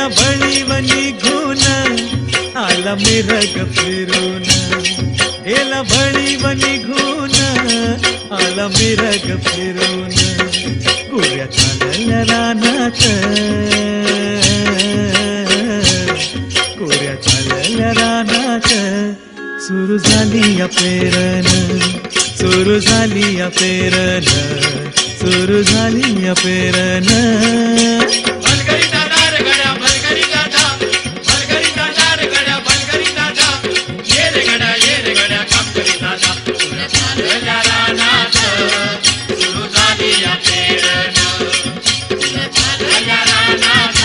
गेला बळीव निघून आला मिरग फिरून, गेला बळीव निघून आला मिरग फिरून, गुऱ्या चालल्या रानात, गुऱ्या चालल्या रानात, सुरू झाली या पेरण, सुरू झाली या पेरण, सुरू झाली या पेरण. भलगरी दादा रे गड्या, भलगरी दादा, भलगरी दादा रे गड्या, भलगरी दादा, ये रे गड्या काम करी दादा, गुऱ्या चालल्या रानात, सुरू झाली या पेरण, गुऱ्या चालल्या रानात,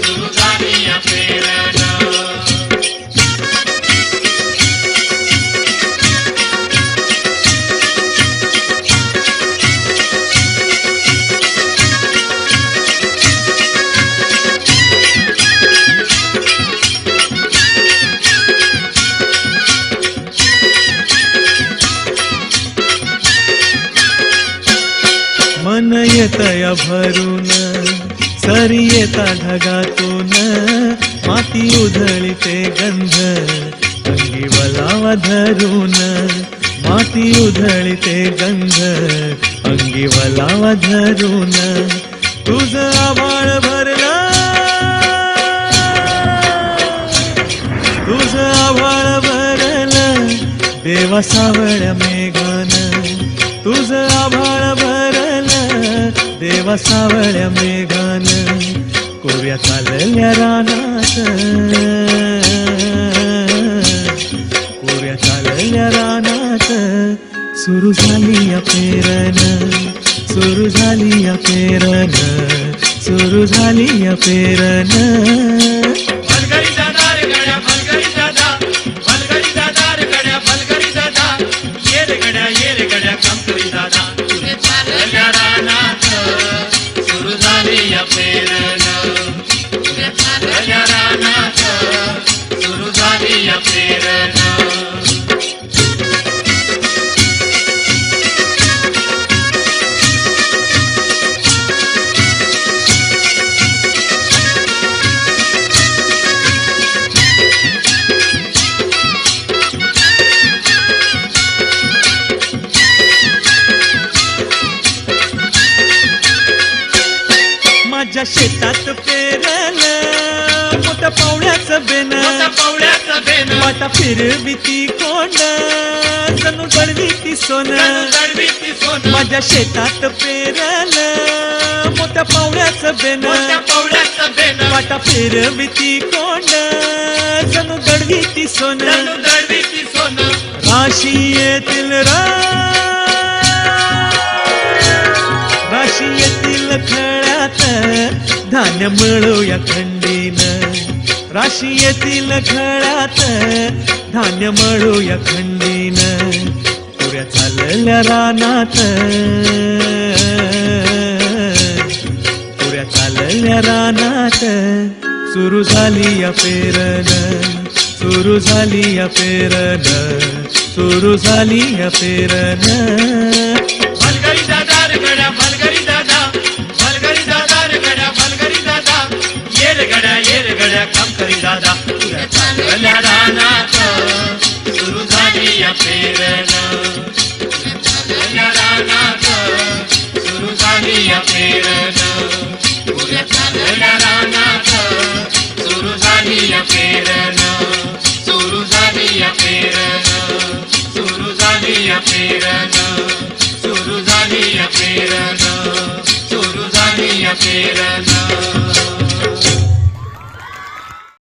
सुरू झाली या पेरण. मन येतया भरून, सरी येता ढगातून, माती उधळीते गंध, अंगी वलावा धरून, माती उधळीते गंध, अंगी वलावा धरून, तुझ आभाळ भरला, तुझ आभाळ भरलं, देवा सावळ्या मेघान, तुझ आभाळ भरलं, देवा सावळ्या मेघान, कोऱ्या चालल्या रानात, कोऱ्या चालल्या रानात, सुरू झाली या पेरण, सुरू झाली या पेरण, सुरू झाली या पेरण. भलगरी दादा रे गड्या, भलगरी दादा, भलगरी दादा रे गड्या, भलगरी दादा, ये रे गड्या काम करी दादा, गुऱ्या चालल्या रानात, सुरू झाली या पेरण, गुऱ्या चालल्या रानात, सुरू झाली या पेरण. माझ्या शेतात पेरलं मोठ्या पावड्याचं बेन, मोठ्या पावड्याचं बेन, वाटा फिरविती कोंड, जणू दळविती सोन, दळवीती सोनं, माझ्या शेतात पेरलं मोठ्या पावड्याचं बेन, मोठ्या पावड्याचं बेन, वाटा फिरविती कोंड, जणू दळविती सोन, दळवीती सोनं, राशी येतील राशी येतील खळ्यात, धान्य मिळूया खंडीन, राशी येतील खळ्यात, धान्य मिळूया खंडीन, पुऱ्या चालल्या रानात, पुऱ्या चालल्या रानात, सुरू झाली या पेरण, सुरू झाली या पेरण, सुरू झाली या पेरण. भलगरी दादा रे गड्या, भलगरी दादा, भलगरी दादा रे गड्या, भलगरी दादा, ये रे गड्या काम करी दादा, गुऱ्या चालल्या रानात, सुरू झाली या पेरण, गुऱ्या चालल्या रानात, सुरू झाली या पेरण.